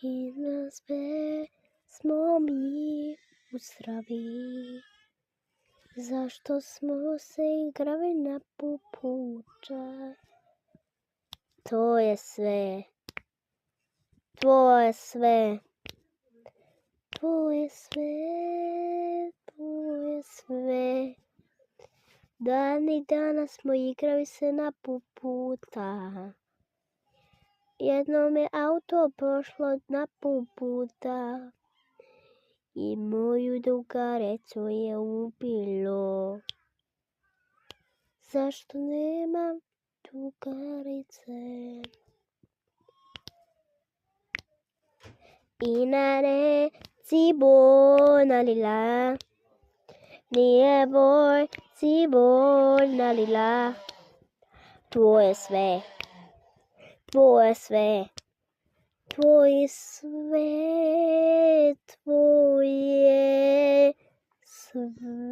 I na sve smo mi u zdravi. Zašto smo se igrali na pupuča? To je sve. To je sve. To je sve. To je sve. Dani danas smo igrali se na puputa. Jednom je auto prošlo na puputa i moju drugaricu je ubilo. Zašto nemam drugarice? I na reci bojna lila, nije bojci bojna lila. To je sve. To je sve. Tvoje sve, tvoje sve.